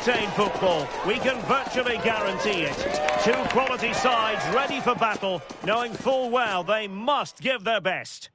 entertain football. We can virtually guarantee it. Two quality sides ready for battle, knowing full well they must give their best.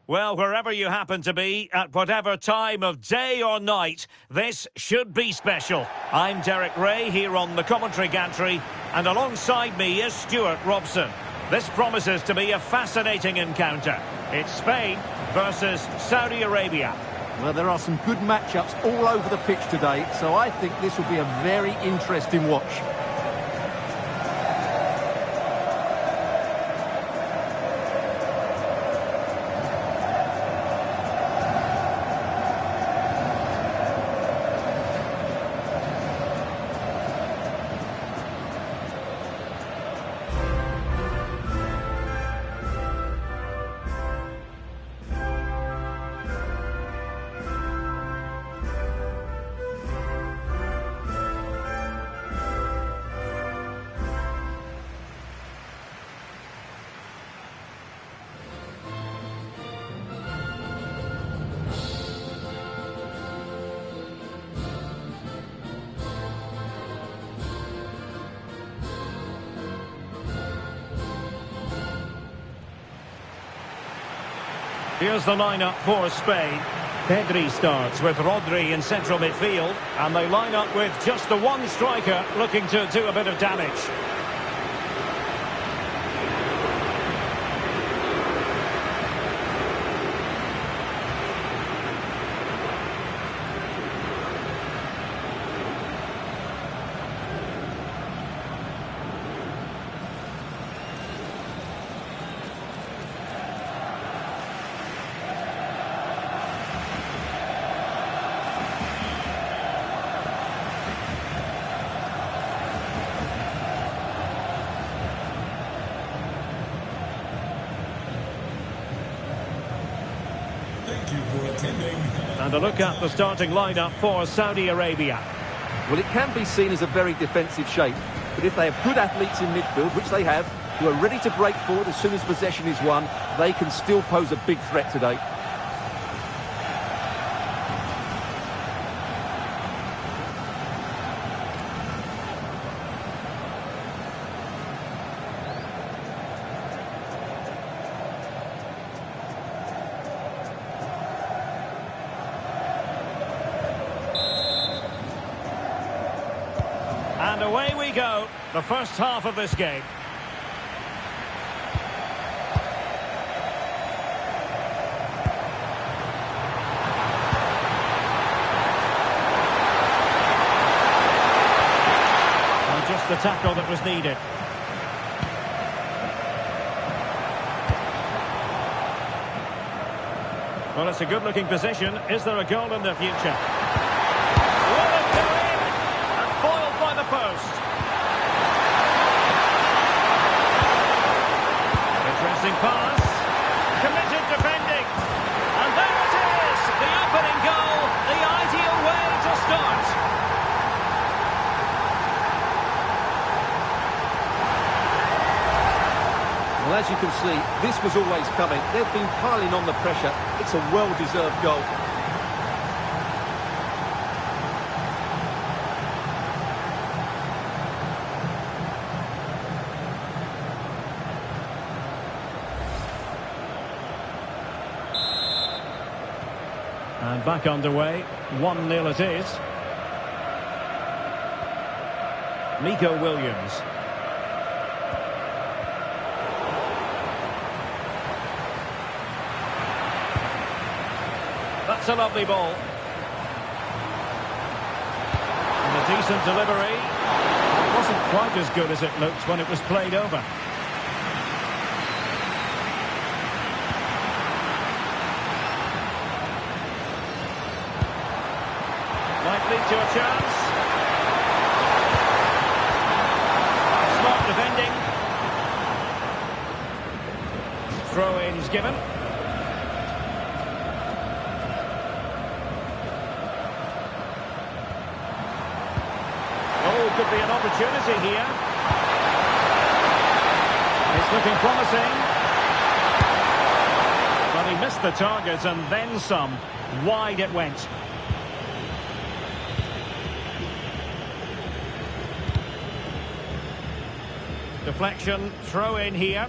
Well, wherever you happen to be, at whatever time of day or night, this should be special. I'm Derek Ray here on the commentary gantry, and alongside me is Stuart Robson. This promises to be a fascinating encounter. It's Spain versus Saudi Arabia. Well, there are some good matchups all over the pitch today, so I think this will be a very interesting watch. Here's the lineup for Spain. Pedri starts with Rodri in central midfield, and they line up with just the one striker looking to do a bit of damage. And a look at the starting lineup for Saudi Arabia. Well, it can be seen as a very defensive shape, but if they have good athletes in midfield, which they have, who are ready to break forward as soon as possession is won, they can still pose a big threat today. And away we go, the first half of this game. And just the tackle that was needed. Well, it's a good-looking position. Is there a goal in the future? Post. Interesting pass. Committed defending. And there it is. The opening goal. The ideal way to start. Well, as you can see, this was always coming. They've been piling on the pressure. It's a well-deserved goal. And back underway, 1-0 it is. Nico Williams. That's a lovely ball. And a decent delivery. It wasn't quite as good as it looked when it was played over. Might lead to a chance. Smart defending. Throw-ins given. Oh, could be an opportunity here. It's looking promising. But he missed the target and then some. Wide it went. Deflection, throw in here.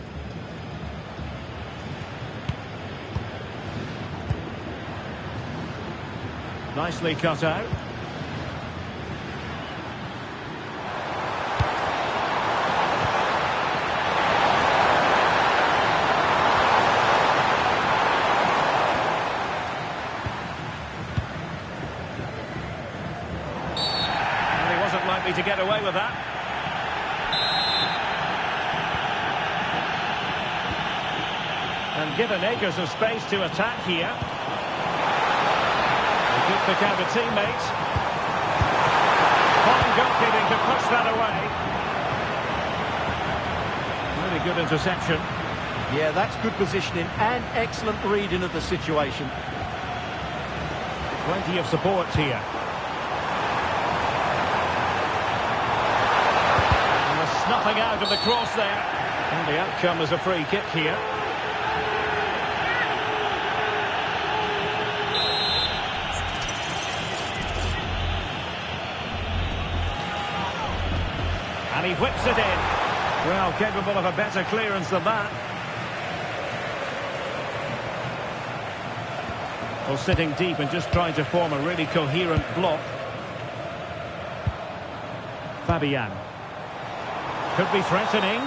Nicely cut out. And he wasn't likely to get away with that. And given acres of space to attack here. They keep the counter teammates. Fine goalkeeping to push that away. Really good interception. Yeah, that's good positioning and excellent reading of the situation. Plenty of support here. And the snuffing out of the cross there. And the outcome is a free kick here. And he whips it in. Well, capable of a better clearance than that. Well, sitting deep and just trying to form a really coherent block. Fabian. Could be threatening.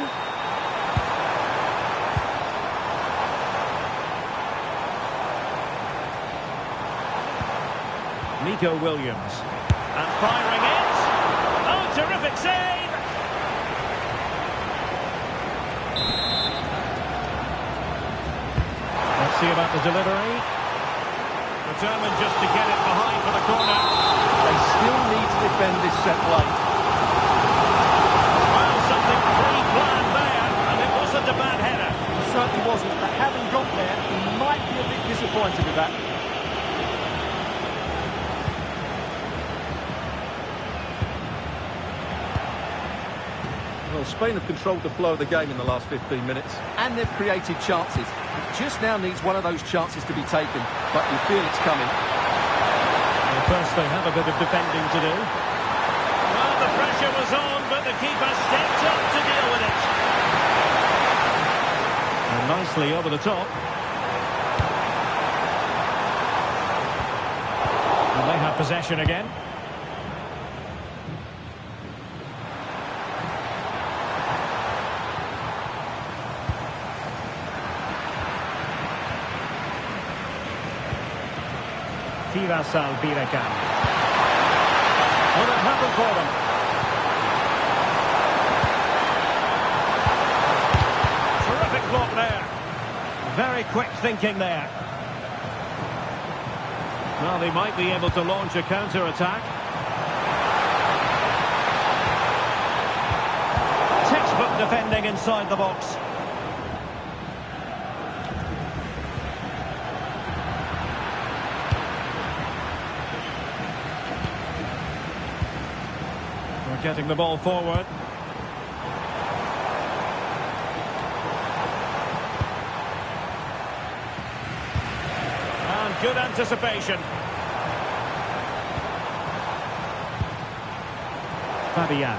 Nico Williams. And firing it. Oh, terrific save! Let's see about the delivery. Determined just to get it behind for the corner. They still need to defend this set play. Well, something pre-planned there, and it wasn't a bad header. It certainly wasn't, but having got there, he might be a bit disappointed with that. Well, Spain have controlled the flow of the game in the last 15 minutes, and they've created chances. It just now needs one of those chances to be taken, but you feel it's coming. Well, first they have a bit of defending to do. Well, the pressure was on, but the keeper stepped up to deal with it. And nicely over the top. And they have possession again. Firasal Birakan. Will it happen for them? Terrific block there. Very quick thinking there. Well, they might be able to launch a counter-attack. Textbook defending inside the box. Getting the ball forward. And good anticipation. Fabian.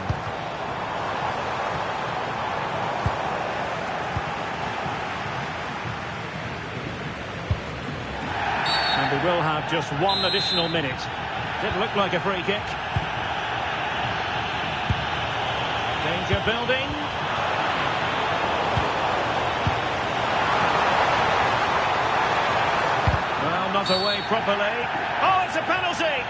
And we will have just one additional minute. Did look like a free kick. Danger building. Well, not away properly. Oh, it's a penalty!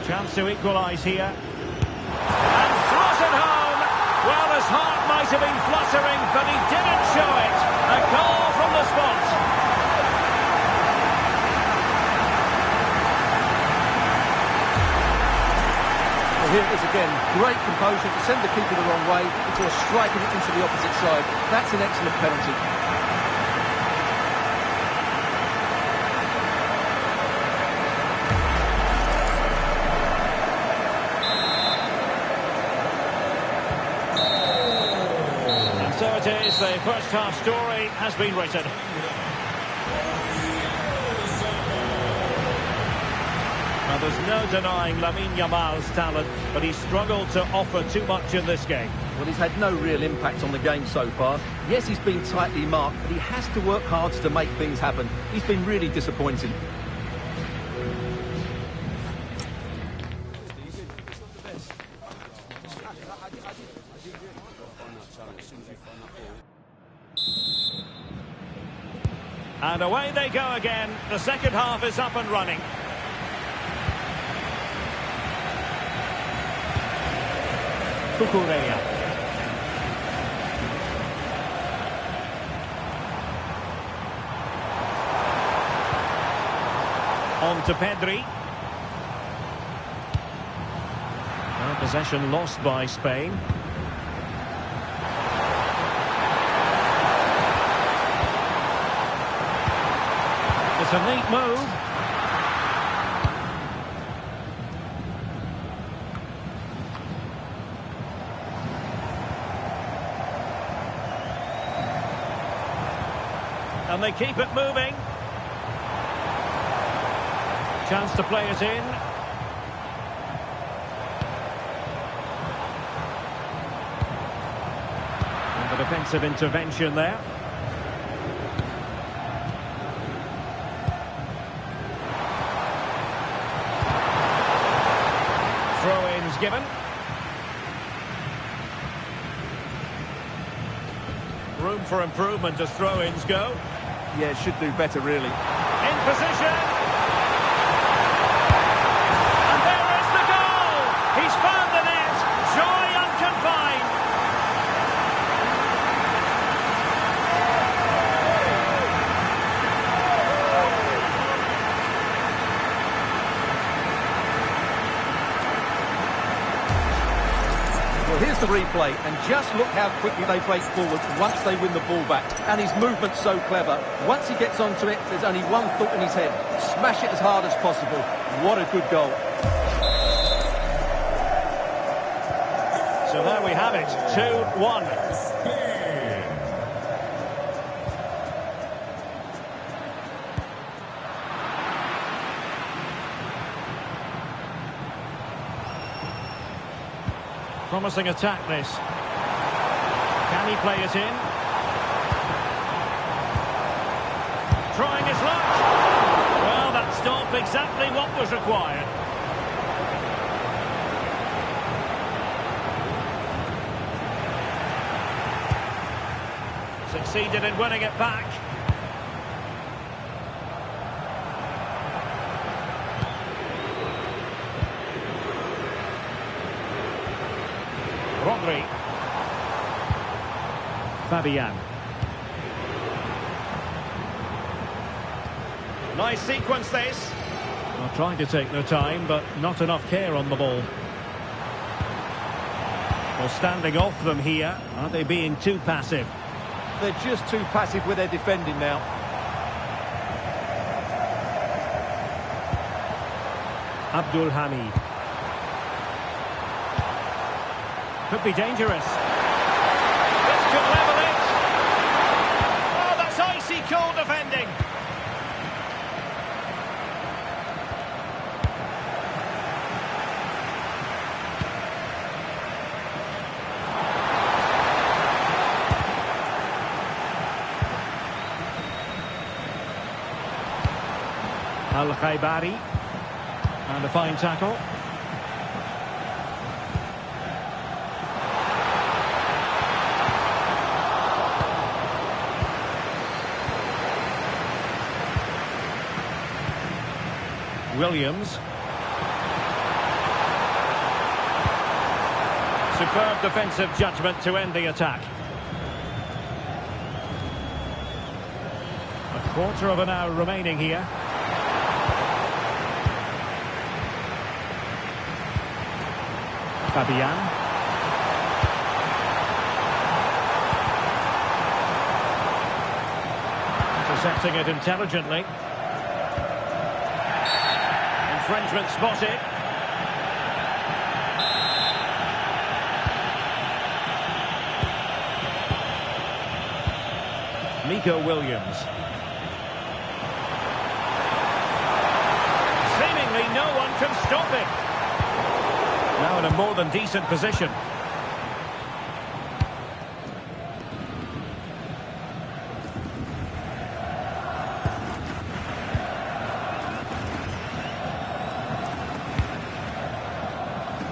Chance to equalise here. And throws it home. Well, his heart might have been fluttering, but he didn't show it. A goal from the spot. Here it is again. Great composure to send the keeper the wrong way before striking it into the opposite side. That's an excellent penalty. And so it is, the first half story has been written. Now, there's no denying Lamine Yamal's talent, but he's struggled to offer too much in this game. Well, he's had no real impact on the game so far. Yes, he's been tightly marked, but he has to work hard to make things happen. He's been really disappointing. And away they go again. The second half is up and running. Cucurella. On to Pedri. Well, possession lost by Spain. It's a neat move. And they keep it moving. Chance to play it in. And the defensive intervention there. Throw-ins given. Room for improvement as throw-ins go. Yeah, should do better, really. In position. And there is the goal. He's found the net. Joy unconfined. Well, here's the replay, and just look how quickly they break forward once they win the ball back. And his movement's so clever. Once he gets onto it, there's only one thought in his head. Smash it as hard as possible. What a good goal. So there we have it, 2-1. Promising attack this. Can he play it in? Trying his luck. Well, that stopped exactly what was required. Succeeded in winning it back. Rodri. Fabian. Nice sequence this. Well, trying to take their time, but not enough care on the ball. Well, standing off them here. Aren't they being too passive? They're just too passive with their defending now. Abdul Hamid. Could be dangerous. This could level it. Oh, that's icy cold defending. Al-Khaibari. And a fine tackle. Williams. Superb defensive judgment to end the attack. A quarter of an hour remaining here. Fabian. Intercepting it intelligently. Infringement spotted. Nico Williams. Seemingly no one can stop him. Now in a more than decent position.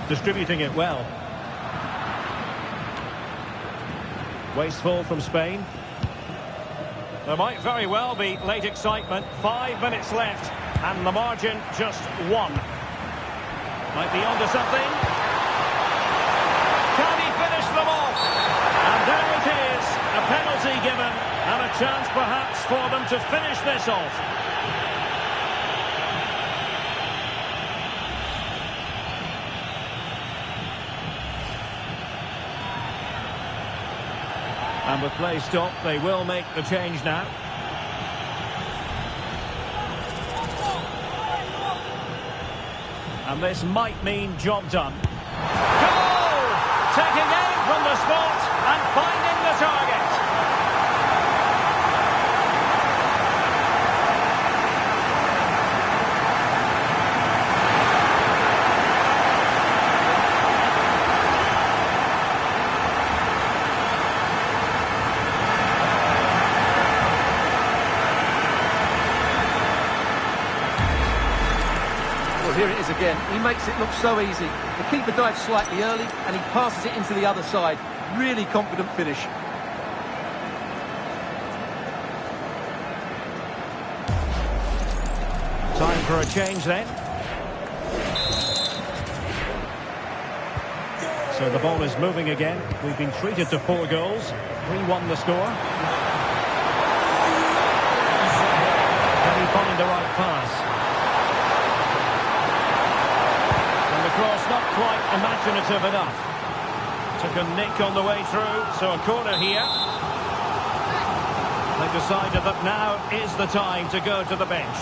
Distributing it well. Wasteful from Spain. There might very well be late excitement. 5 minutes left, and the margin just 1. Might be onto something. Can he finish them off? And there it is, a penalty given, and a chance perhaps for them to finish this off. And with play stopped, they will make the change now. And this might mean job done. Goal! Taking aim from the spot and finding the target. Here it is again. He makes it look so easy. The keeper dives slightly early and he passes it into the other side. Really confident finish. Time for a change then. So the ball is moving again. We've been treated to 4 goals. 3-1 the score. Can he find the right pass? Cross not quite imaginative enough. Took a nick on the way through, so a corner here. They decided that now is the time to go to the bench.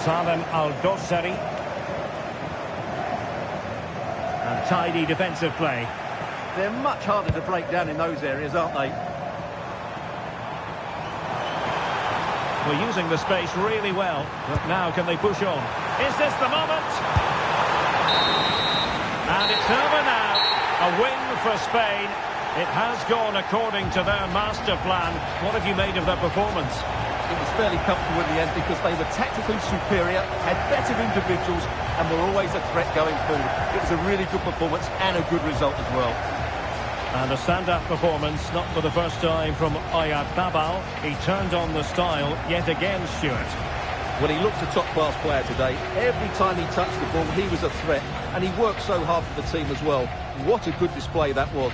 Salem Al-Dossari. And tidy defensive play. They're much harder to break down in those areas, aren't they? We're using the space really well, but now can they push on? Is this the moment? And it's over now. A win for Spain. It has gone according to their master plan. What have you made of their performance? It was fairly comfortable in the end because they were tactically superior, had better individuals, and were always a threat going forward. It was a really good performance and a good result as well. And a standout performance, not for the first time from Oyarzabal. He turned on the style yet again, Stuart. Well, he looks a top-class player today. Every time he touched the ball, he was a threat. And he worked so hard for the team as well. What a good display that was.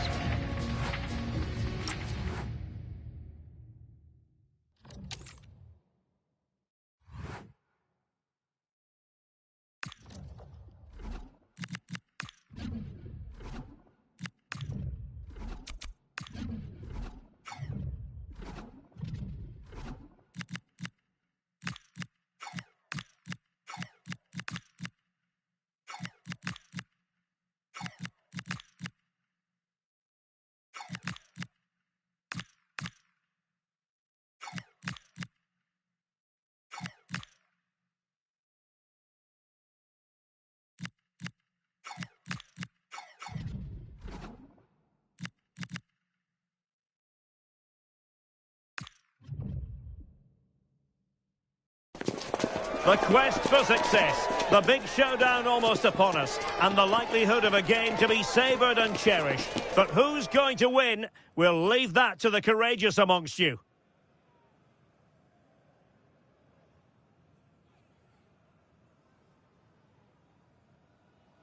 The quest for success, the big showdown almost upon us, and the likelihood of a game to be savoured and cherished. But who's going to win? We'll leave that to the courageous amongst you.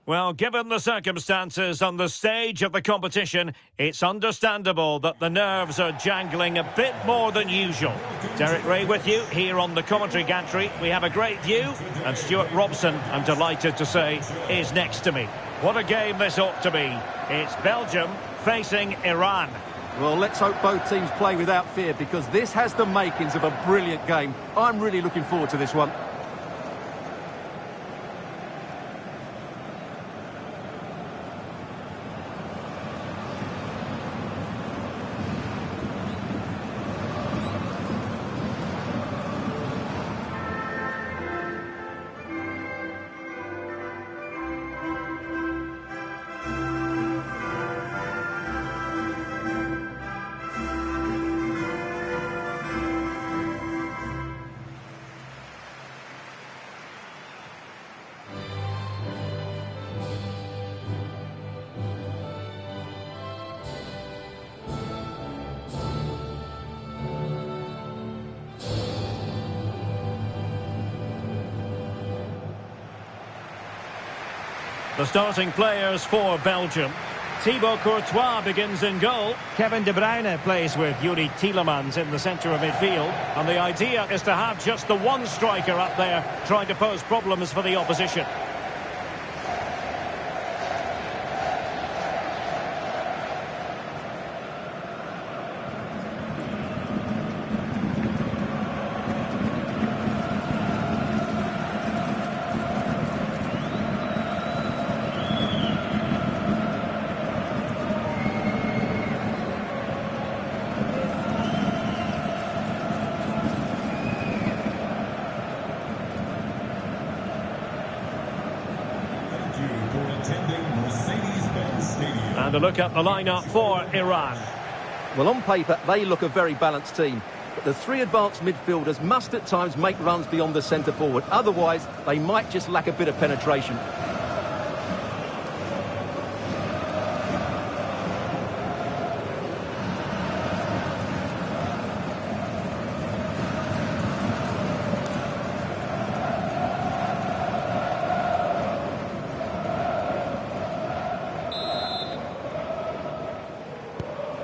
Well, given the circumstances on the stage of the competition, it's understandable that the nerves are jangling a bit more than usual. Derek Ray with you here on the commentary gantry. We have a great view, and Stuart Robson, I'm delighted to say, is next to me. What a game this ought to be. It's Belgium facing Iran. Well, let's hope both teams play without fear, because this has the makings of a brilliant game. I'm really looking forward to this one. The starting players for Belgium. Thibaut Courtois begins in goal. Kevin De Bruyne plays with Yuri Tielemans in the centre of midfield. And the idea is to have just the one striker up there trying to pose problems for the opposition. And a look at the lineup for Iran. Well, on paper, they look a very balanced team. But the three advanced midfielders must at times make runs beyond the centre forward. Otherwise, they might just lack a bit of penetration.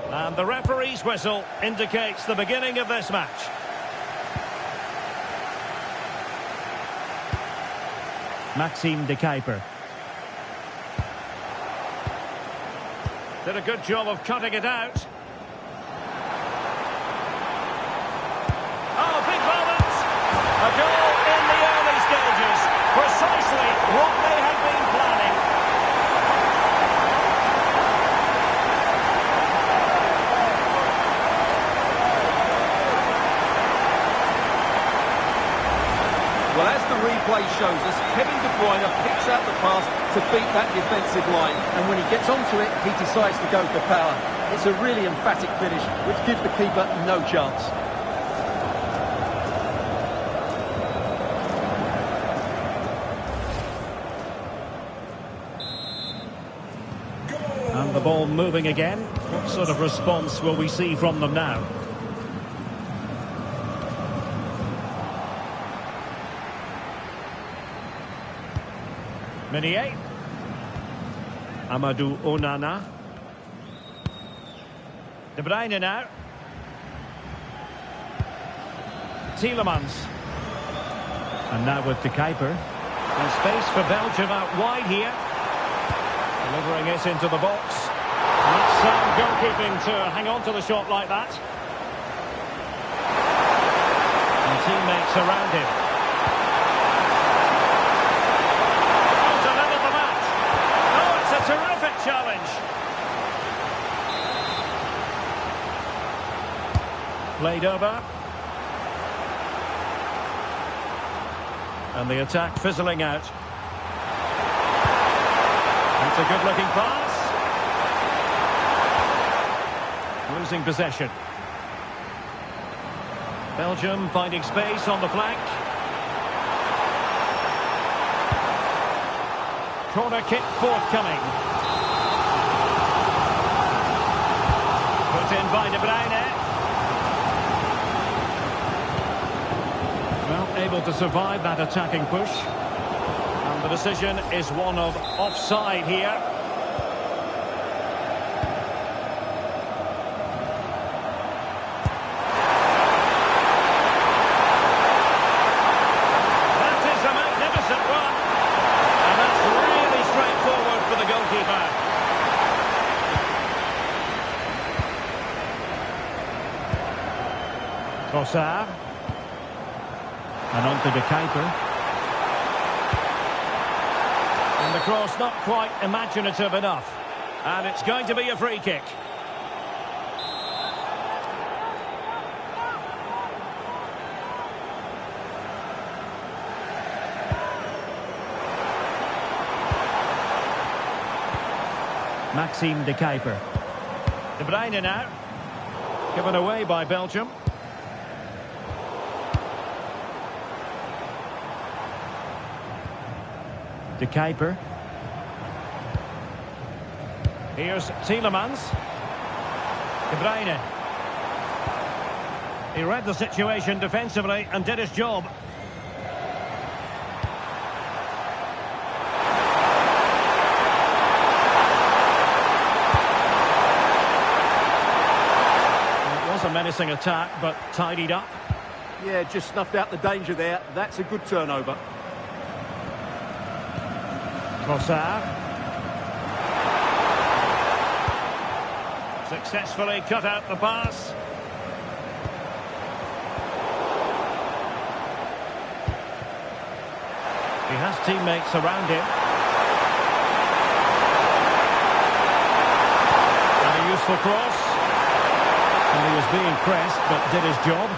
And the referee's whistle indicates the beginning of this match. Maxime de Kuyper. Did a good job of cutting it out. Oh, big moment! A goal in the early stages. Precisely what they had been planning. Well, as the replay shows us, Kevin De Bruyne picks out the pass to beat that defensive line. And when he gets onto it, he decides to go for power. It's a really emphatic finish, which gives the keeper no chance. And the ball moving again. What sort of response will we see from them now? Meunier. Amadou Onana. De Bruyne now. Tielemans. And now with De Kuyper. And space for Belgium out wide here. Delivering it into the box. That's some goalkeeping to hang on to the shot like that. And teammates around him. Terrific challenge. Played over. And the attack fizzling out. That's a good-looking pass. Losing possession. Belgium finding space on the flank. Corner kick forthcoming. Put in by De Bruyne. Well, able to survive that attacking push. And The decision is one of offside here. That is a magnificent run. And that's really straightforward for the goalkeeper. Trossard. And on to De Kuyper. And the cross not quite imaginative enough. And it's going to be a free kick. Maxime De Kuyper. De Bruyne now. Given away by Belgium. De Kuyper. Here's Tielemans. De Bruyne. He read the situation defensively and did his job. It was a menacing attack, but tidied up. Yeah, just snuffed out the danger there. That's a good turnover. Trossard. Successfully cut out the pass. He has teammates around him. And a useful cross. And he was being pressed, but did his job.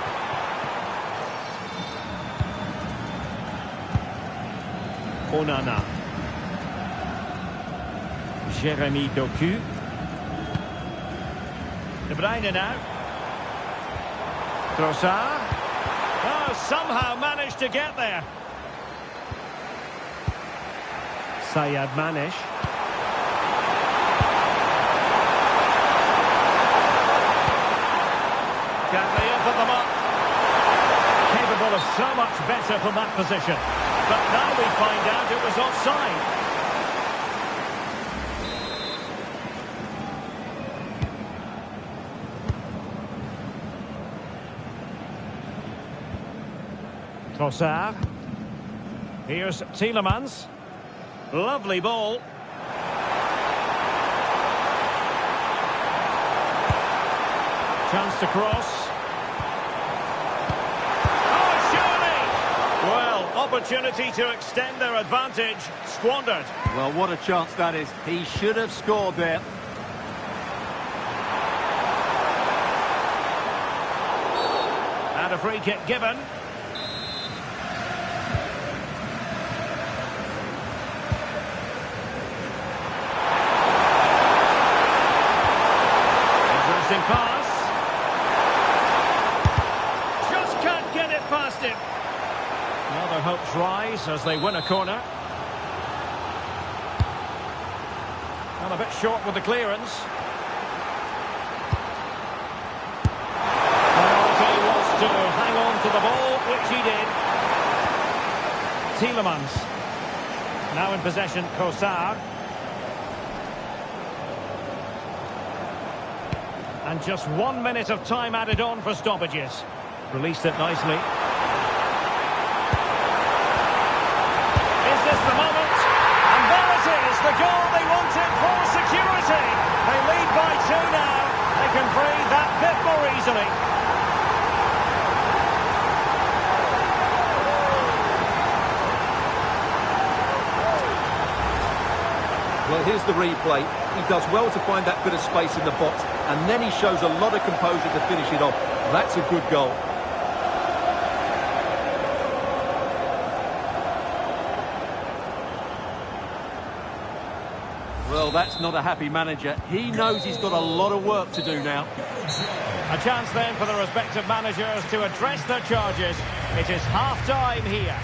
Onana. Jeremy Doku. De Bruyne now. Trossard. Oh, somehow managed to get there. Sayed Manish. Can't they open them up? Capable of so much better from that position. But now we find out it was offside. Trossard. Here's Tielemans. Lovely ball. Chance to cross. Oh, surely! Well, opportunity to extend their advantage. Squandered. Well, what a chance that is. He should have scored there. And a free kick given. Pass. Just can't get it past him. Now their hopes rise as they win a corner. And a bit short with the clearance. Well, he wants to hang on to the ball, which he did. Tielemans. Now in possession, Trossard. And just 1 minute of time added on for stoppages. Released it nicely. Is this the moment? And there it is, the goal they wanted for security. They lead by 2 now. They can breathe that bit more easily. Well, here's the replay. He does well to find that bit of space in the box, and then he shows a lot of composure to finish it off. That's a good goal. Well, that's not a happy manager. He knows he's got a lot of work to do now. A chance then for the respective managers to address their charges. It is half-time here.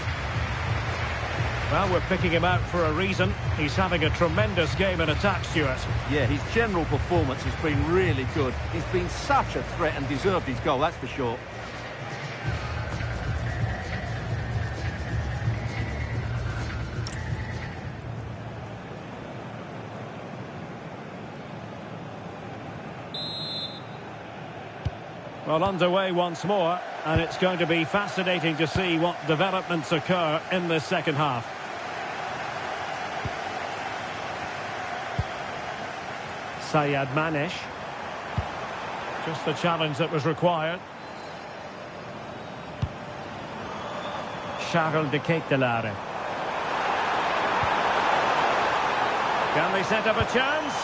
Well, we're picking him out for a reason. He's having a tremendous game in attack, Stuart. Yeah, his general performance has been really good. He's been such a threat and deserved his goal, that's for sure. Well, underway once more, and it's going to be fascinating to see what developments occur in this second half. Sayed Manesh. Just the challenge that was required. Charles de Ketelaere. Can they set up a chance?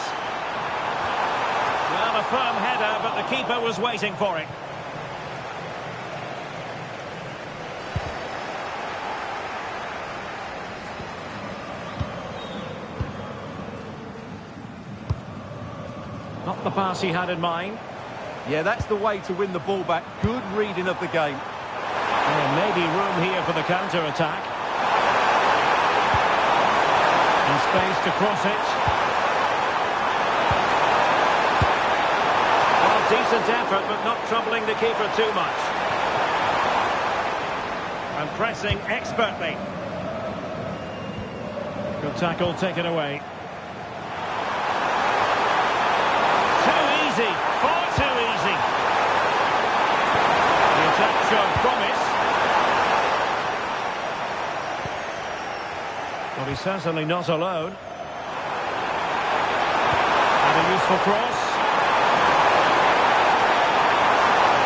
Well, a firm header, but the keeper was waiting for it. Not the pass he had in mind. Yeah, that's the way to win the ball back. Good reading of the game. And maybe room here for the counter-attack. And space to cross it. Well, decent effort, but not troubling the keeper too much. And pressing expertly. Good tackle taken away. Too easy, far too easy. The attack showed promise. Well, he's certainly not alone. And a useful cross.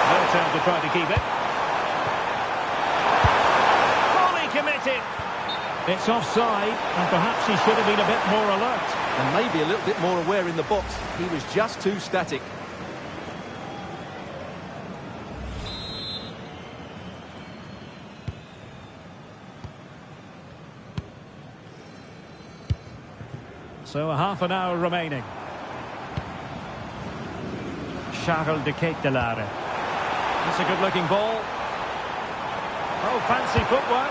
No attempt to try to keep it. Fully committed. It's offside, and perhaps he should have been a bit more alert. And maybe a little bit more aware in the box. He was just too static. So a half an hour remaining. Charles de Ketelaere. That's a good-looking ball. Oh, fancy footwork.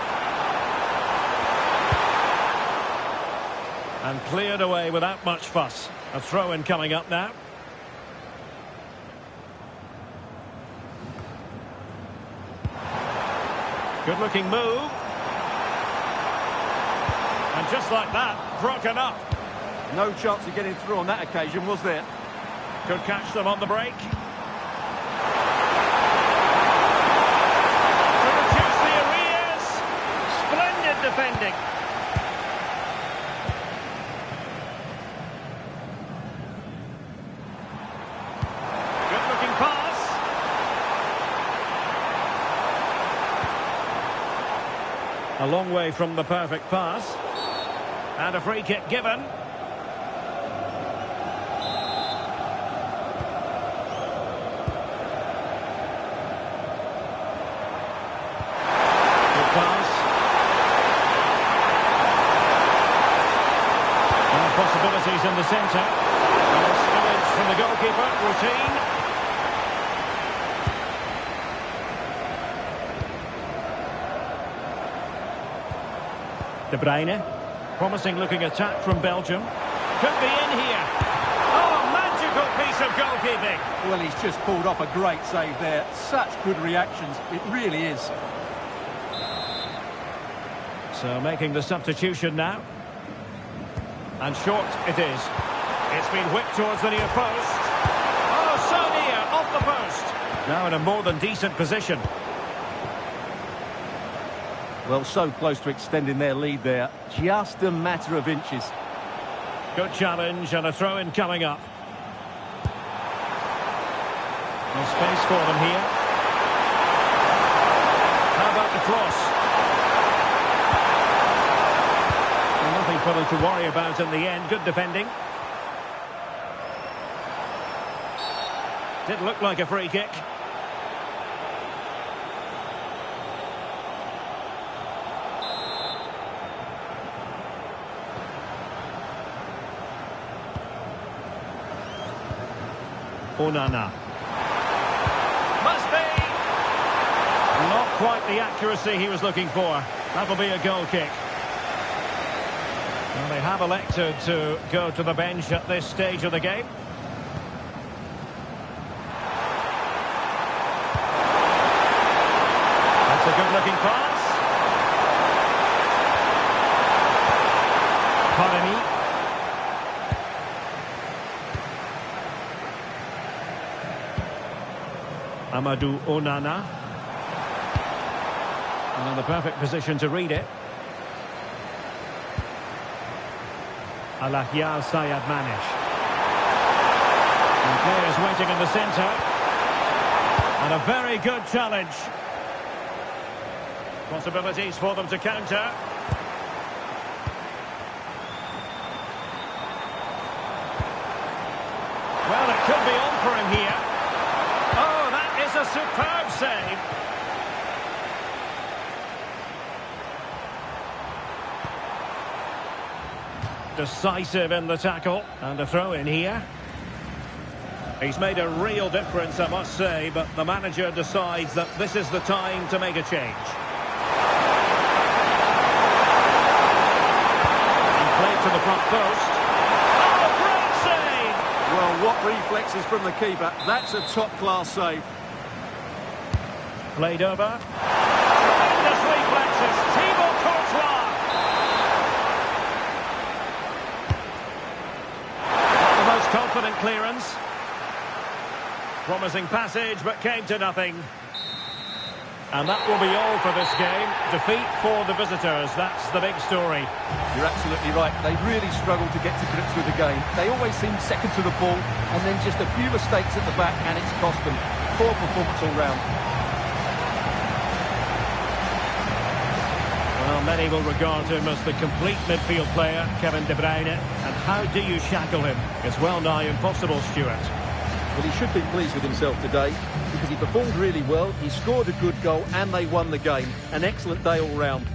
And cleared away without much fuss. A throw-in coming up now. Good-looking move. And just like that, broken up. No chance of getting through on that occasion, was there? Could catch them on the break. To reduce the arrears. Splendid defending. Good-looking pass. A long way from the perfect pass. And a free kick given. Possibilities in the centre. Spillage from the goalkeeper. Routine. De Bruyne. Promising looking attack from Belgium. Could be in here. Oh, a magical piece of goalkeeping. Well, he's just pulled off a great save there. Such good reactions. It really is. So making the substitution now. And short it is. It's been whipped towards the near post. Oh, so near, off the post. Now in a more than decent position. Well, so close to extending their lead there. Just a matter of inches. Good challenge and a throw-in coming up. No space for them here. How about the cross? Nothing for them to worry about in the end. Good defending. Did look like a free kick. Onana. Must be! Not quite the accuracy he was looking for. That'll be a goal kick. Well, they have elected to go to the bench at this stage of the game. That's a good-looking pass. Parani. Amadou Onana. And in the perfect position to read it. Alahyar Sayadmanish. And players waiting in the centre. And a very good challenge. Possibilities for them to counter. Well, it could be on for him here. Oh, that is a superb save. Decisive in the tackle. And a throw in here. He's made a real difference, I must say, but the manager decides that this is the time to make a change. And played to the front post. Oh, great save! Well, what reflexes from the keeper. That's a top-class save. Played over. Tremendous reflexes. Thibaut Courtois. Not the most confident clearance. Promising passage, but came to nothing. And that will be all for this game. Defeat for the visitors. That's the big story. You're absolutely right. They really struggle to get to grips with the game. They always seem second to the ball, and then just a few mistakes at the back, and it's cost them. Poor performance all round. Well, many will regard him as the complete midfield player, Kevin De Bruyne. And how do you shackle him? It's well nigh impossible, Stuart. Well, he should be pleased with himself today because he performed really well, he scored a good goal and they won the game. An excellent day all round.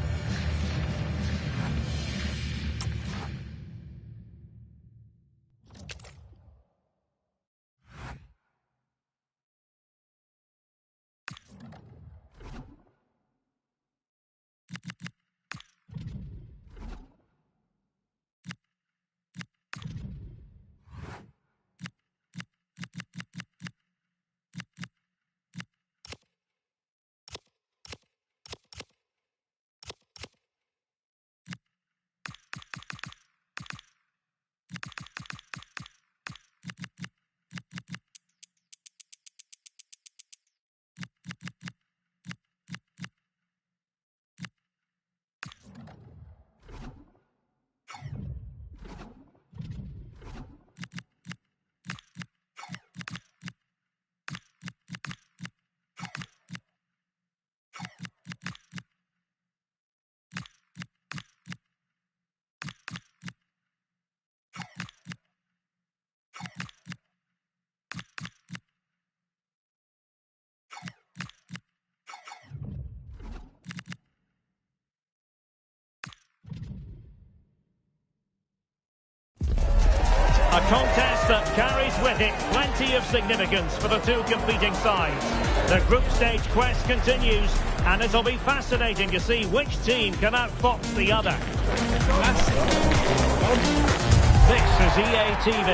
A contest that carries with it plenty of significance for the two competing sides. The group stage quest continues, and it'll be fascinating to see which team can outfox the other. This is EA TV.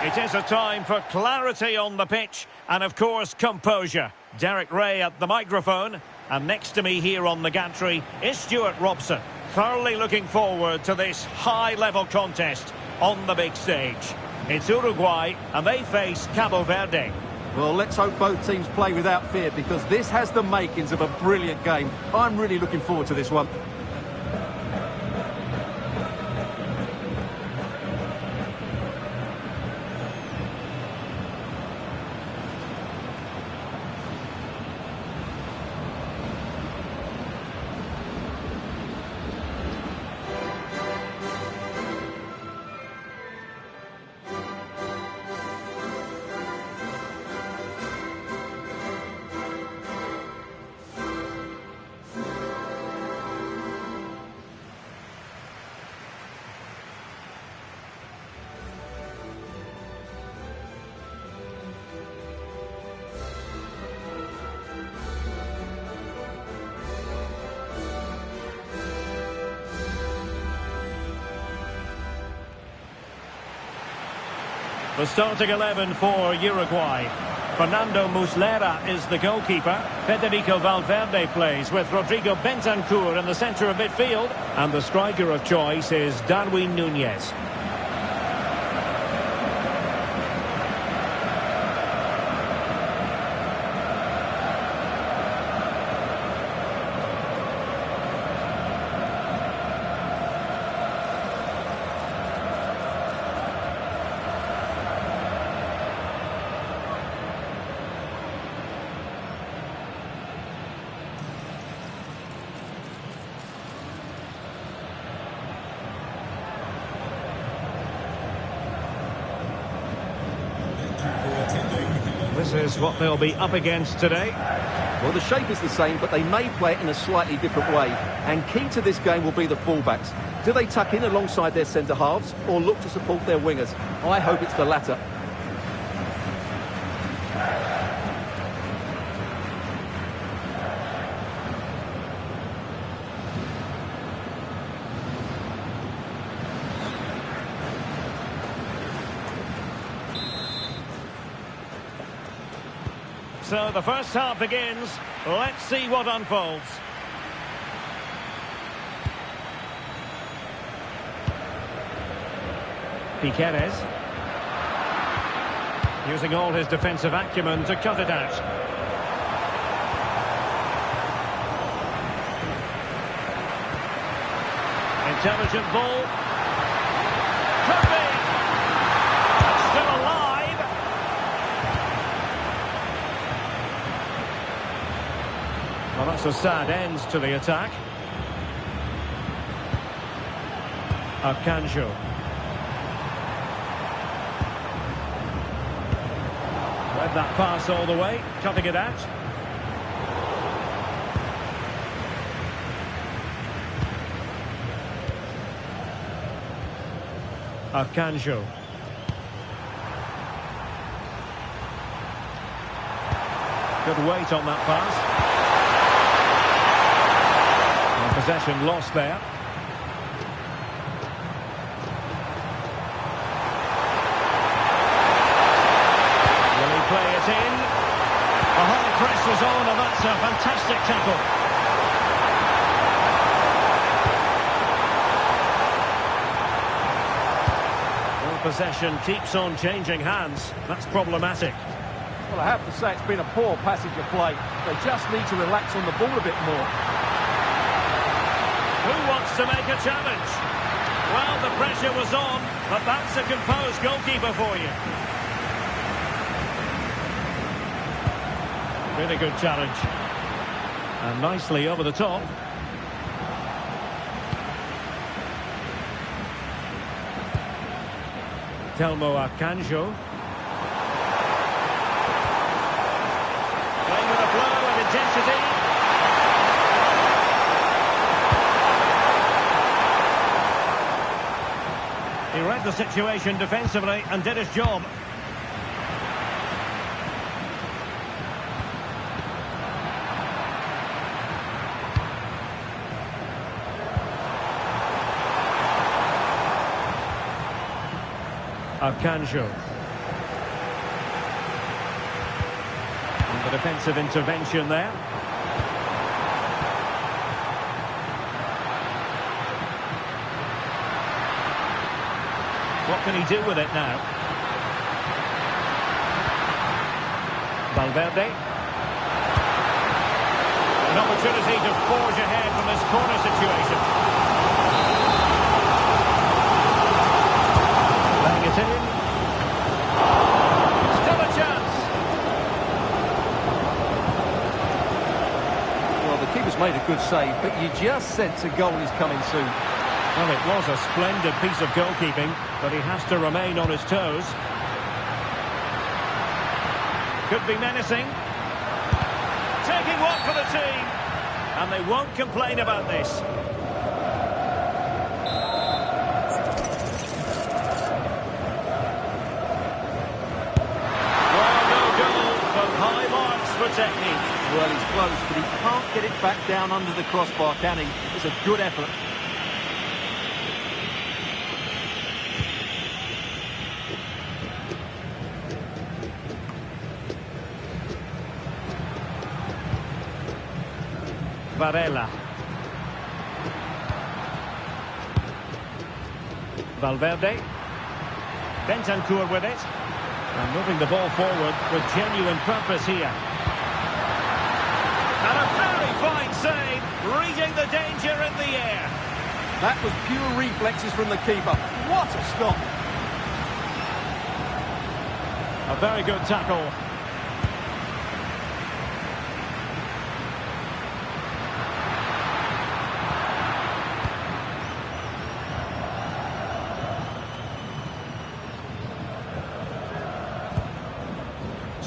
It is a time for clarity on the pitch and, of course, composure. Derek Ray at the microphone. And next to me here on the gantry is Stuart Robson. Thoroughly looking forward to this high-level contest on the big stage. It's Uruguay, and they face Cabo Verde. Well, let's hope both teams play without fear, because this has the makings of a brilliant game. I'm really looking forward to this one. The starting 11 for Uruguay. Fernando Muslera is the goalkeeper. Federico Valverde plays with Rodrigo Bentancur in the centre of midfield. And the striker of choice is Darwin Núñez. This is what they'll be up against today. Well, the shape is the same, but they may play it in a slightly different way. And key to this game will be the fullbacks. Do they tuck in alongside their centre-halves or look to support their wingers? I hope it's the latter. So the first half begins. Let's see what unfolds. Piqueres. Using all his defensive acumen to cut it out. Intelligent ball. Could be. Still alive. Well, that's a sad end to the attack. Akanjo. Read that pass all the way, cutting it out. Akanjo. Good weight on that pass. And possession lost there. Will he play it in? A high press was on, and that's a fantastic tackle. Possession keeps on changing hands. That's problematic. Well, I have to say it's been a poor passage of play. They just need to relax on the ball a bit more. Who wants to make a challenge? Well, the pressure was on, but that's a composed goalkeeper for you. Really good challenge. And nicely over the top. Telmo Akanjo. Playing with a flow and intensity. He read the situation defensively and did his job. Akanjo. And the defensive intervention there. What can he do with it now? Valverde. An opportunity to forge ahead from this corner situation. Laying it in. Still a chance. Well, the keeper's made a good save, but you just sense a goal is coming soon. Well, it was a splendid piece of goalkeeping, but he has to remain on his toes. Could be menacing. Taking one for the team. And they won't complain about this. High marks for technique. Well, he's close, but he can't get it back down under the crossbar, can he? It's a good effort. Varela. Valverde. Bentancur with it. And moving the ball forward with genuine purpose here. And a very fine save, reading the danger in the air. That was pure reflexes from the keeper. What a stop. A very good tackle.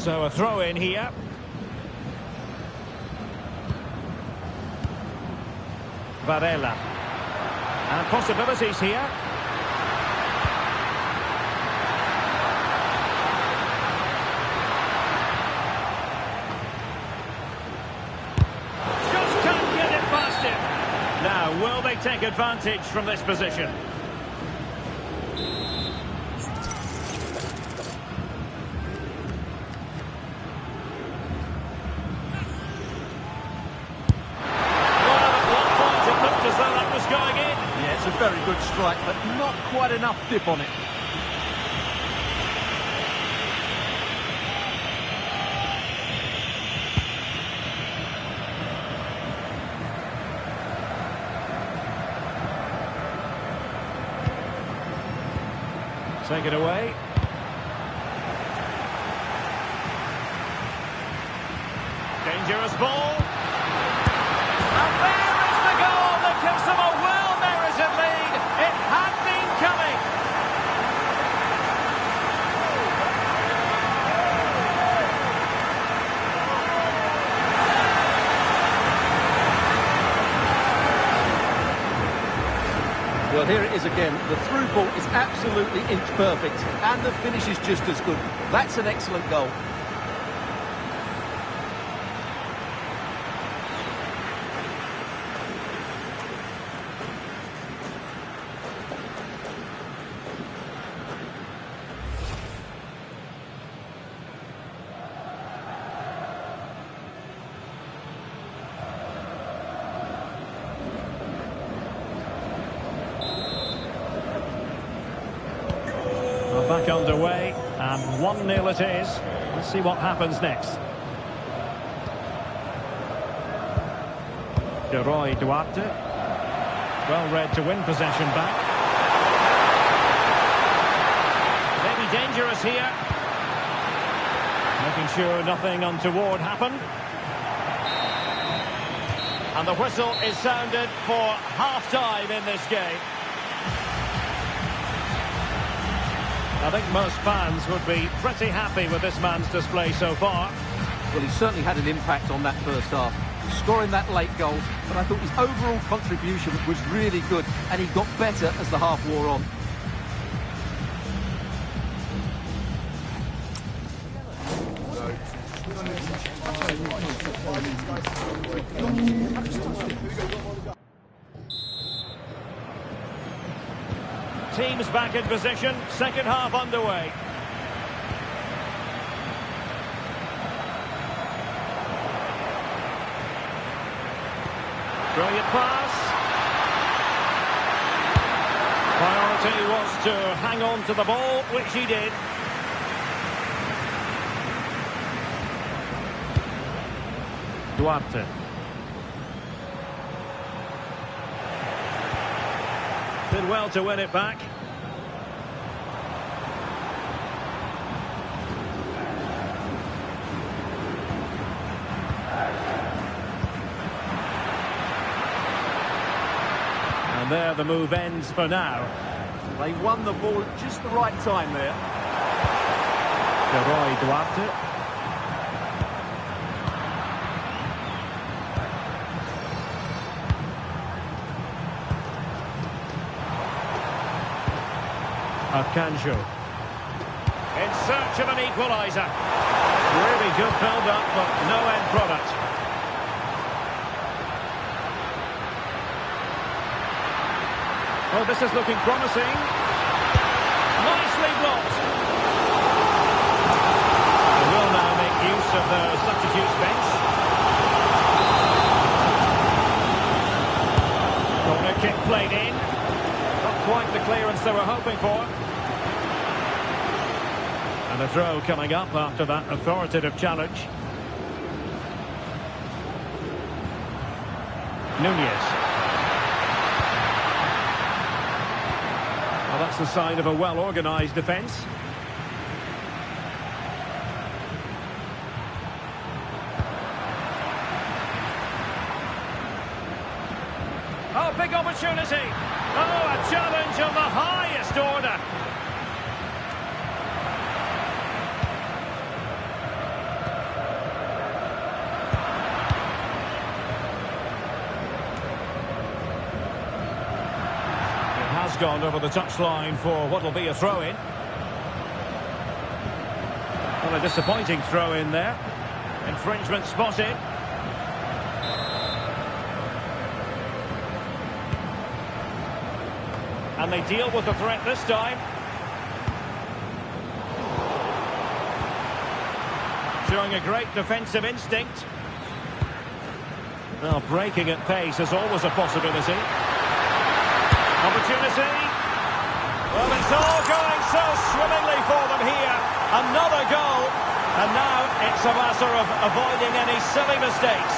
So a throw in here. Varela. And possibilities here. Just can't get it past him. Now, will they take advantage from this position? A very good strike, but not quite enough dip on it. Take it away. Dangerous ball. And there is the goal that gives them a well-merited lead. It had been coming. Well, here it is again. The through ball is absolutely inch perfect, and the finish is just as good. That's an excellent goal. Back underway, and 1-0 it is. Let's see what happens next. De Roy Duarte. Well read to win possession back. Maybe dangerous here. Making sure nothing untoward happened. And the whistle is sounded for half-time in this game. I think most fans would be pretty happy with this man's display so far. Well, he certainly had an impact on that first half, scoring that late goal, but I thought his overall contribution was really good, and he got better as the half wore on. Teams back in position, second half underway. Brilliant pass. Priority was to hang on to the ball, which he did. Duarte. Did well to win it back. And there the move ends for now. They won the ball at just the right time there. De Roy Duarte. Akanjo. In search of an equaliser. Really good build-up, but no end product. Oh, this is looking promising. Nicely blocked. They will now make use of the substitutes bench. Corner kick played in. Not quite the clearance they were hoping for. And a throw coming up after that authoritative challenge. Nunez. Well, that's the sign of a well-organised defence. Oh, big opportunity. Oh, a challenge of the highest order. has gone over the touchline for what will be a throw-in. Well, a disappointing throw-in there. Infringement spotted. And they deal with the threat this time. Showing a great defensive instinct. Well, breaking at pace is always a possibility. Opportunity. Well, it's all going so swimmingly for them here. Another goal. And now it's a matter of avoiding any silly mistakes.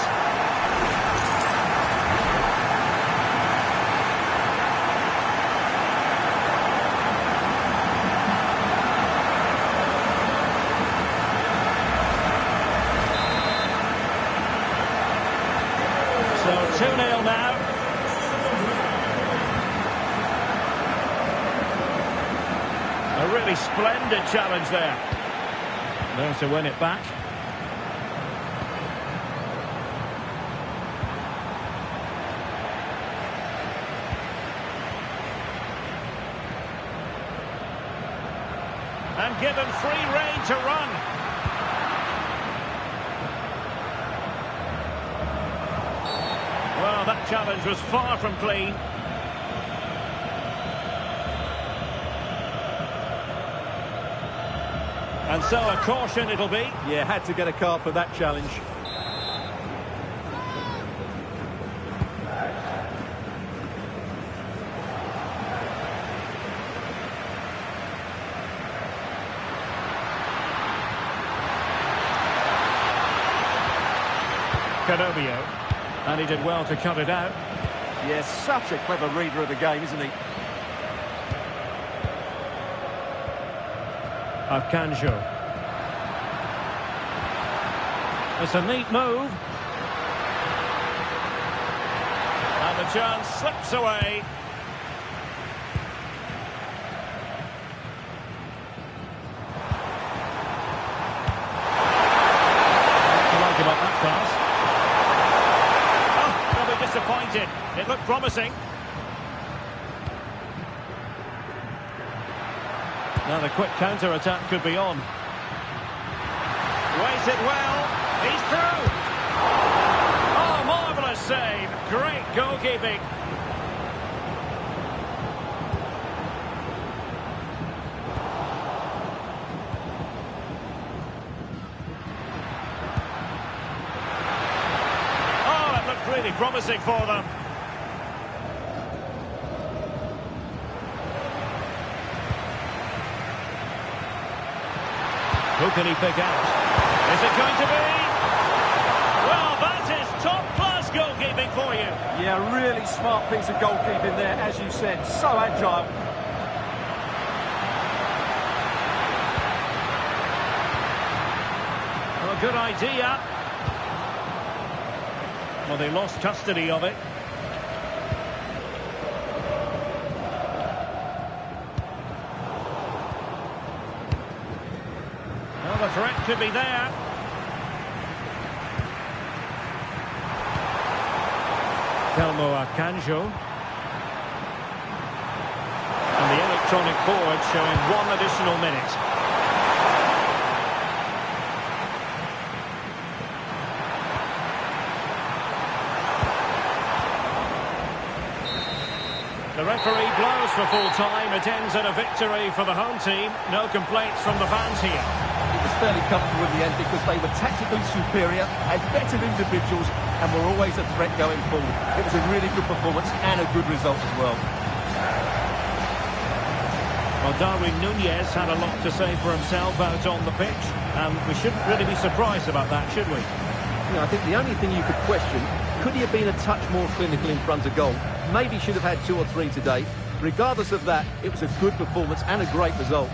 So 2-0 now. A really splendid challenge there. There to win it back. And given free rein to run. Well, that challenge was far from clean. And so a caution it'll be. Yeah, had to get a card for that challenge. Cadobio. And he did well to cut it out. Yeah, such a clever reader of the game, isn't he? Akanjo. It's a neat move. And the chance slips away. What do you like about that pass? Oh, they'll be disappointed. It looked promising. Now the quick counter-attack could be on. Weighs it well. He's through. Oh, marvellous save. Great goalkeeping. Oh, it looked really promising for them. Who can he pick out? Is it going to be? Well, that is top-class goalkeeping for you. Yeah, really smart piece of goalkeeping there, as you said. So agile. Well, good idea. Well, they lost custody of it. Well, the threat could be there. Telmo Akanjo. And the electronic board showing 1 additional minute. The referee blows for full time. It ends in a victory for the home team. No complaints from the fans here. It was fairly comfortable in the end because they were tactically superior, had better individuals, and were always a threat going forward. It was a really good performance and a good result as well. Well, Darwin Núñez had a lot to say for himself out on the pitch, and we shouldn't really be surprised about that, should we? Yeah, I think the only thing you could question, could he have been a touch more clinical in front of goal? Maybe should have had 2 or 3 today. Regardless of that, it was a good performance and a great result.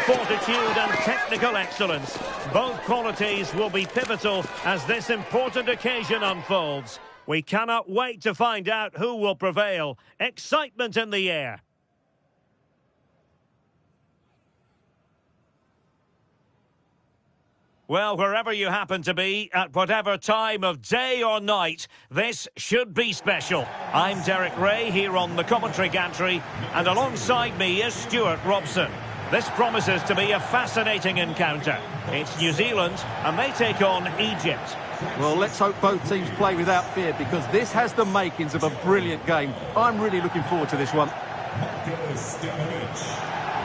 fortitude and technical excellence. Both qualities will be pivotal as this important occasion unfolds. We cannot wait to find out who will prevail. Excitement in the air. Well, wherever you happen to be, at whatever time of day or night, this should be special. I'm Derek Ray here on the commentary gantry, and alongside me is Stuart Robson. This promises to be a fascinating encounter. It's New Zealand, and they take on Egypt. Well, let's hope both teams play without fear, because this has the makings of a brilliant game. I'm really looking forward to this one. Marko Stanovic,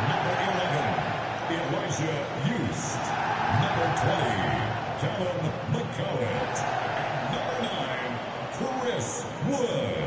number 11, Elijah Youst, number 20, Callum McCullough, and number 9, Chris Wood.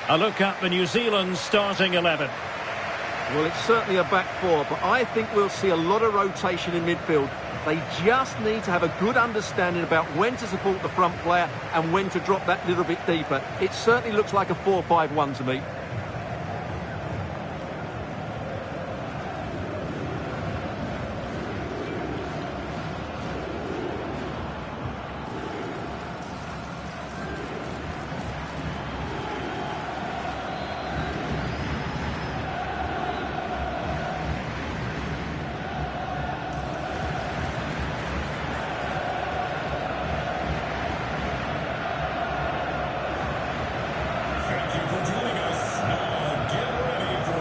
A look at the New Zealand starting 11. Well, it's certainly a back four, but I think we'll see a lot of rotation in midfield. They just need to have a good understanding about when to support the front player and when to drop that little bit deeper. It certainly looks like a 4-5-1 to me.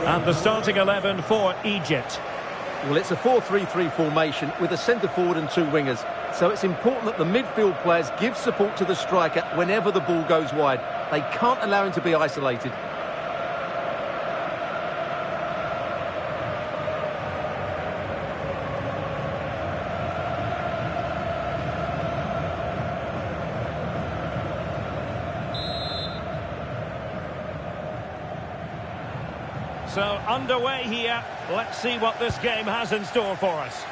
And the starting 11 for Egypt. Well, it's a 4-3-3 formation with a centre forward and two wingers. So it's important that the midfield players give support to the striker whenever the ball goes wide. They can't allow him to be isolated. So underway here. Let's see what this game has in store for us.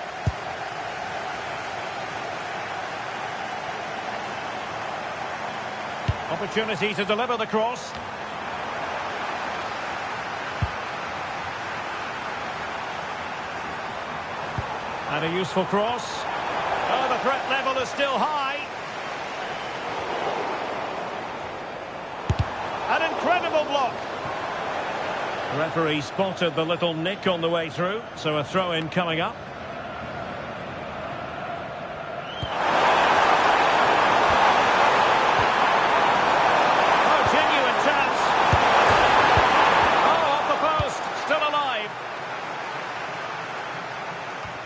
Opportunity to deliver the cross. And a useful cross. Oh, the threat level is still high. An incredible block. Referee spotted the little nick on the way through, so a throw-in coming up. Oh, genuine chance. Oh, off the post, still alive.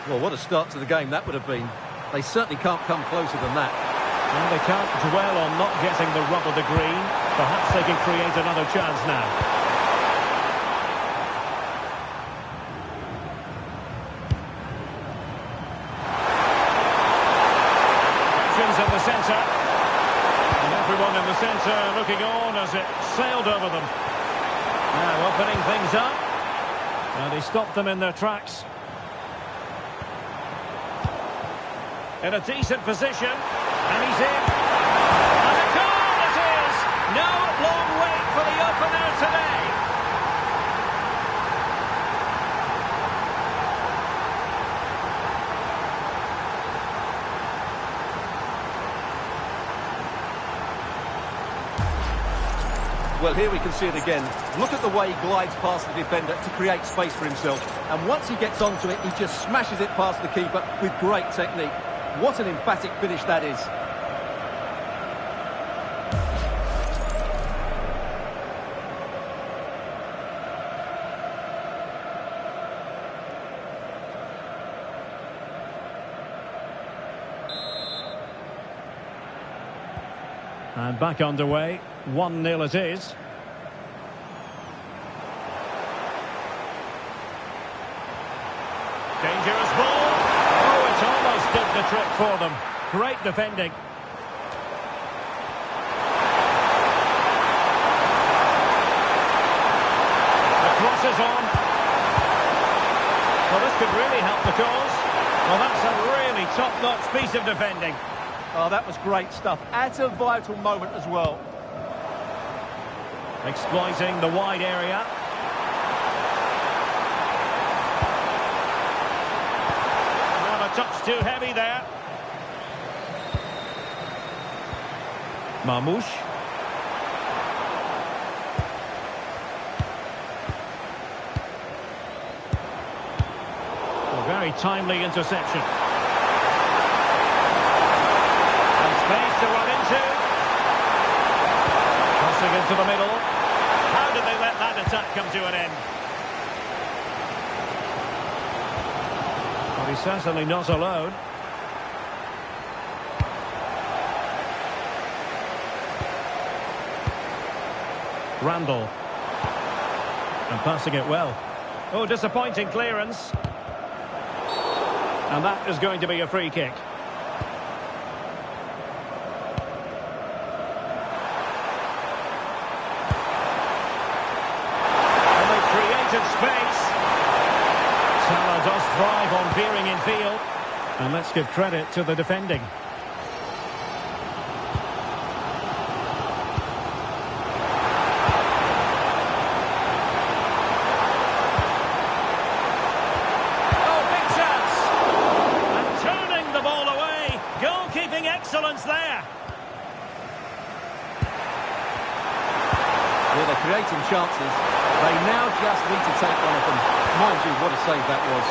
Well, what a start to the game that would have been. They certainly can't come closer than that. And they can't dwell on not getting the rub of the green. Perhaps they can create another chance now. In the centre, and everyone in the centre looking on as it sailed over them. Now opening things up, and he stopped them in their tracks. In a decent position, and he's in. And a goal it is! No long wait for the opener today. Well, here we can see it again. Look at the way he glides past the defender to create space for himself. And once he gets onto it, he just smashes it past the keeper with great technique. What an emphatic finish that is. And back underway. 1-0 it is. Dangerous ball. Oh, it almost did the trick for them. Great defending. The cross is on. Well, this could really help the cause. Well, that's a really top-notch piece of defending. Oh, that was great stuff. At a vital moment as well. Exploiting the wide area. Not a touch too heavy there. Marmoush. A very timely interception. And space to run into. Crossing into the middle. How did they let that attack come to an end? Well, he's certainly not alone. Randall. And passing it well. Oh, disappointing clearance. And that is going to be a free kick. And they created space. Salah does thrive on veering in field. And let's give credit to the defending. Excellence there. Well, they're creating chances. They now just need to take one of them. Mind you, what a save that was.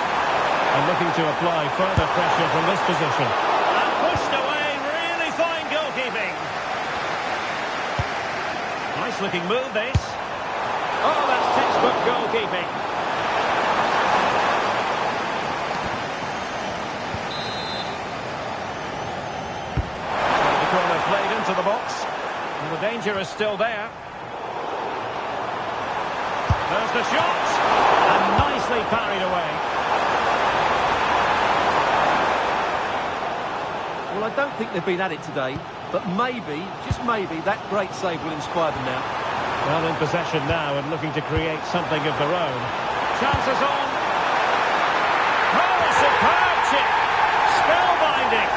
And looking to apply further pressure from this position. And pushed away, really fine goalkeeping. Nice looking move, this. Oh, that's textbook goalkeeping. Played into the box. And the danger is still there. There's the shot. And nicely parried away. Well, I don't think they've been at it today, but maybe, just maybe, that great save will inspire them now. Well, in possession now and looking to create something of their own. Chances on. Oh, a superb chip. Spellbinding.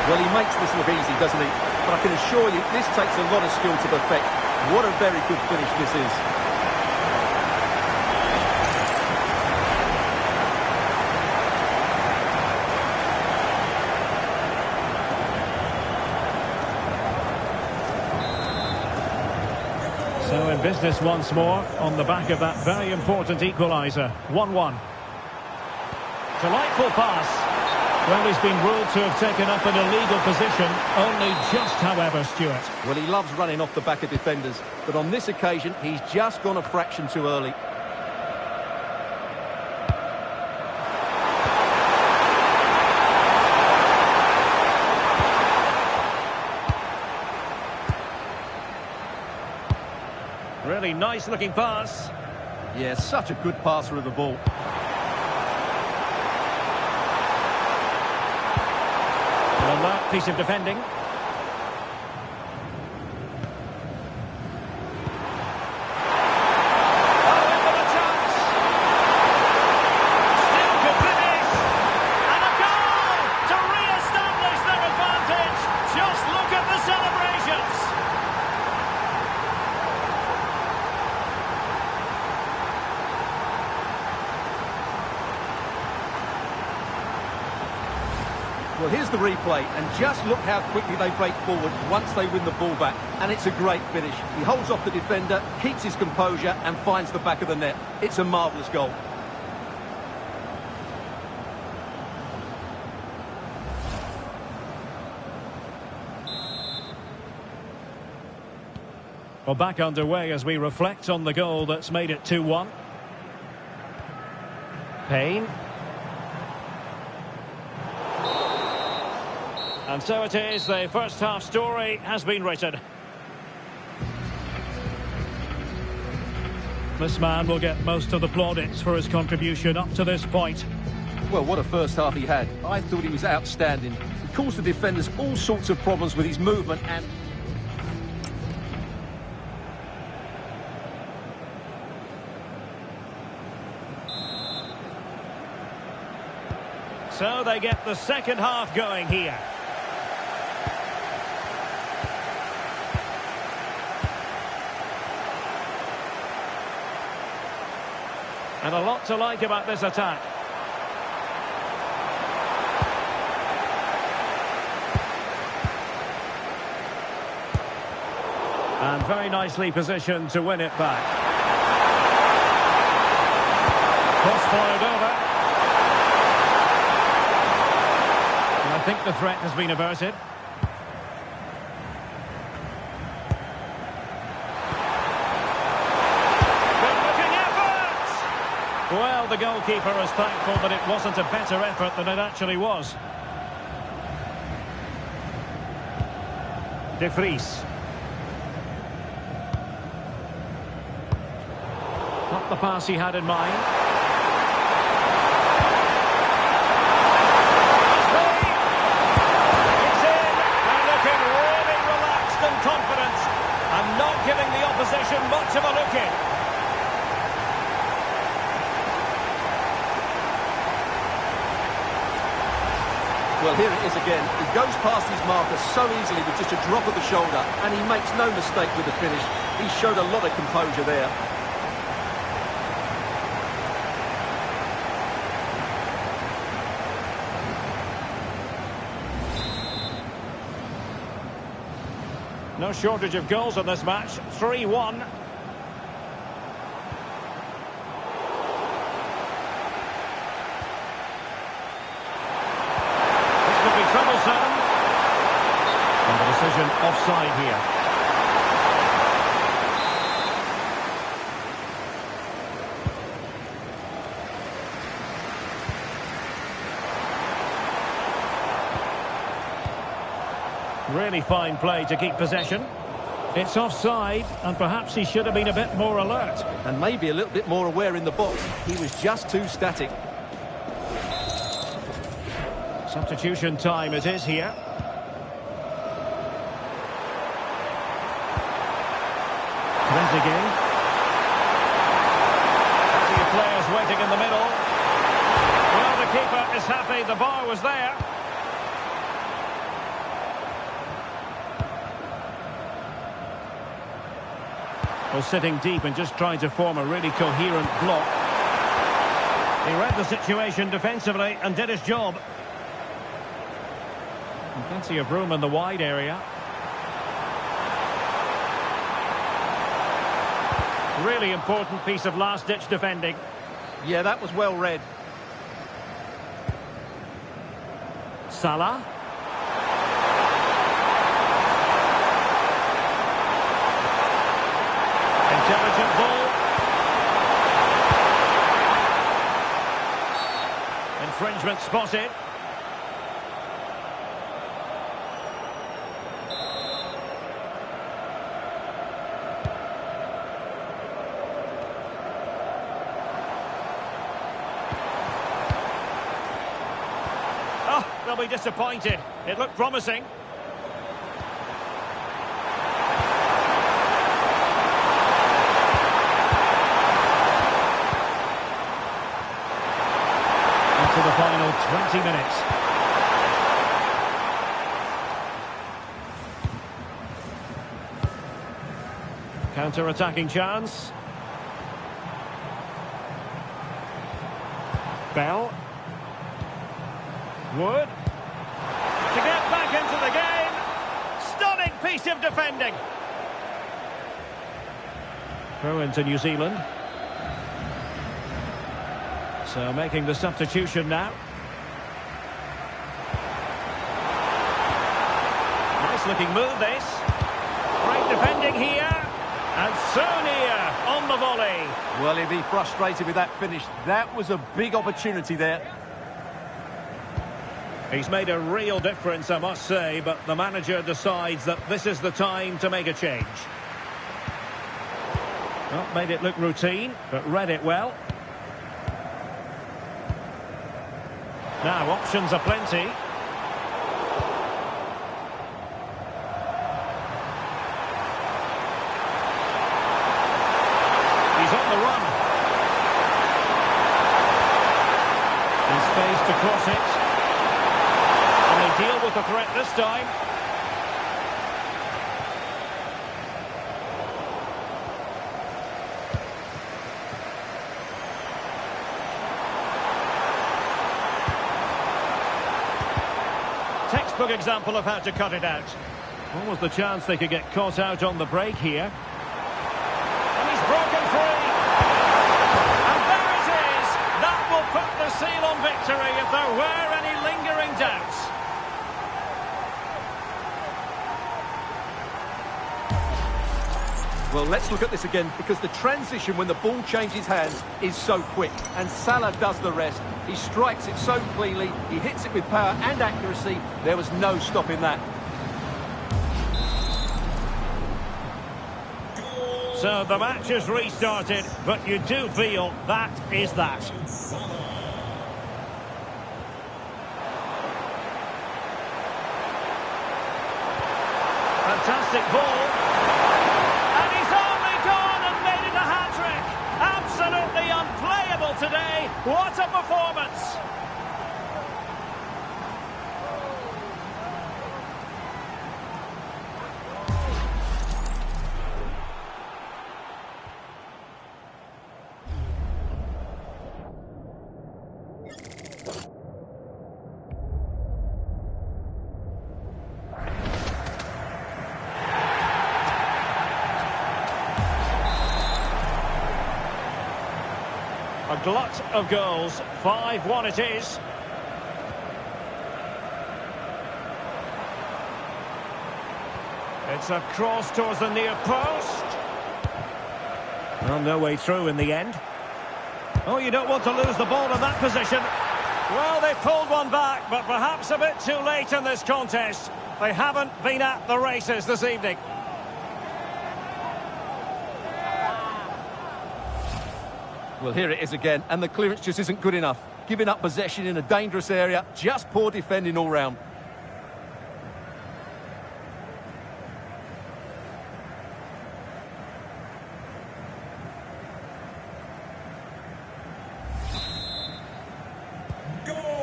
Well, he makes this look easy, doesn't he? But I can assure you, this takes a lot of skill to perfect. What a very good finish this is. So in business once more, on the back of that very important equaliser. 1-1. Delightful pass. Well, he's been ruled to have taken up an illegal position, only just, however, Stuart. Well, he loves running off the back of defenders, but on this occasion, he's just gone a fraction too early. Really nice-looking pass. Yeah, such a good passer of the ball. Well, that piece of defending. Well, here's the replay, and just look how quickly they break forward once they win the ball back. And it's a great finish. He holds off the defender, keeps his composure, and finds the back of the net. It's a marvellous goal. Well, back underway as we reflect on the goal that's made it 2-1. Payne. And so it is, the first half story has been written. This man will get most of the plaudits for his contribution up to this point. Well, what a first half he had. I thought he was outstanding. He caused the defenders all sorts of problems with his movement and... So they get the second half going here. And a lot to like about this attack. And very nicely positioned to win it back. Cross fired over. And I think the threat has been averted. Well, the goalkeeper is thankful that it wasn't a better effort than it actually was. De Vries. Not the pass he had in mind. It's in. They're looking really relaxed and confident, and not giving the opposition much of a look in. Well, here it is again. He goes past his marker so easily with just a drop of the shoulder, and he makes no mistake with the finish. He showed a lot of composure there. No shortage of goals in this match. 3-1. Troublesome. And the decision offside here. Really fine play to keep possession. It's offside, and perhaps he should have been a bit more alert. And maybe a little bit more aware in the box. He was just too static. Substitution time it is here. Trezeguet. Plenty of players waiting in the middle. Well, the keeper is happy the bar was there. Was sitting deep and just trying to form a really coherent block. He read the situation defensively and did his job. Plenty of room in the wide area. Really important piece of last-ditch defending. Yeah, that was well read. Salah. Intelligent ball. Infringement spotted. They'll be disappointed. It looked promising. Into the final 20 minutes. Counter-attacking chance. Bell. Wood. To get back into the game. Stunning piece of defending. Throw into New Zealand. So making the substitution now. Nice looking move this. Great defending here. And Sonia on the volley. Well, he'd be frustrated with that finish. That was a big opportunity there. He's made a real difference, I must say, but the manager decides that this is the time to make a change. Not made it look routine, but read it well. Now, options are plenty. He's on the run. In space to cross it. And they deal with the threat this time. Textbook example of how to cut it out. What was the chance they could get caught out on the break here? And he's broken free. And there it is. That will put the seal on victory if there were any lingering doubts. Well, let's look at this again, because the transition when the ball changes hands is so quick, and Salah does the rest. He strikes it so cleanly, he hits it with power and accuracy. There was no stopping that. So the match is restarted, but you do feel that is that. Fantastic ball. And he's only gone and made it a hat-trick. Absolutely unplayable today. What a performance. A glut of goals. 5-1 it is. It's a cross towards the near post. Well, no way through in the end. Oh, you don't want to lose the ball in that position. Well, they pulled one back, but perhaps a bit too late in this contest. They haven't been at the races this evening. Well, here it is again, and the clearance just isn't good enough. Giving up possession in a dangerous area, just poor defending all round.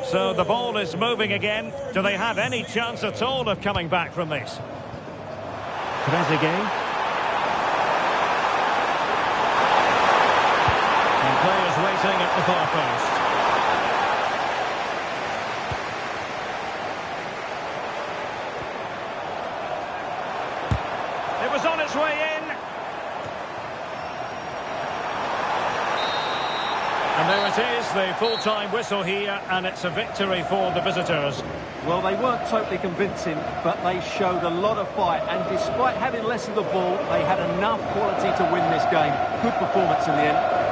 So the ball is moving again. Do they have any chance at all of coming back from this? Trezeguet. And players waiting at the far post. It was on its way in. And there it is, the full-time whistle here, and it's a victory for the visitors. Well, they weren't totally convincing, but they showed a lot of fight, and despite having less of the ball, they had enough quality to win this game. Good performance in the end.